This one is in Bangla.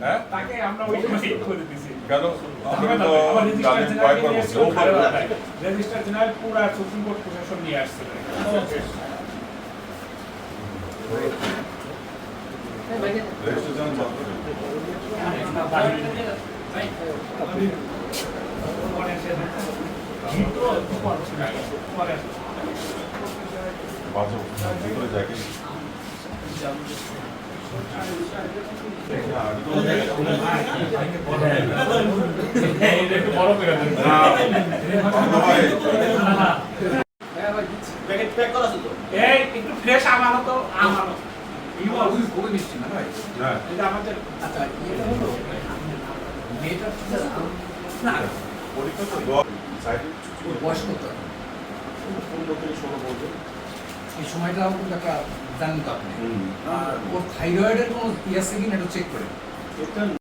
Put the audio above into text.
হ্যাঁ তাকে আমরা ওই সময় করে দিছি কেন আমরা তো জানেন কয়েকবার বলছি রেজিস্ট্রার জেনারেল পুরা সুপ্রিম কোর্ট প্রশাসন নিয়ে আসছিল রেজিস্ট্রেশন বাজো ভিতরে যাকে বড় করে এই একটু ফ্রেশ আমানত আমানত খুবই মিষ্টি না ভাই হ্যাঁ এটা আমাদের আচ্ছা এটা হলো মেয়েটার না পরীক্ষা তো সাইডে ওর বয়স কত 15 থেকে 16 বছর এই সময়টাও কিন্তু একটা জানেন তো আপনি আর ওর থাইরয়েডের কোনো ইয়ে আছে কিনা একটু চেক করে এটা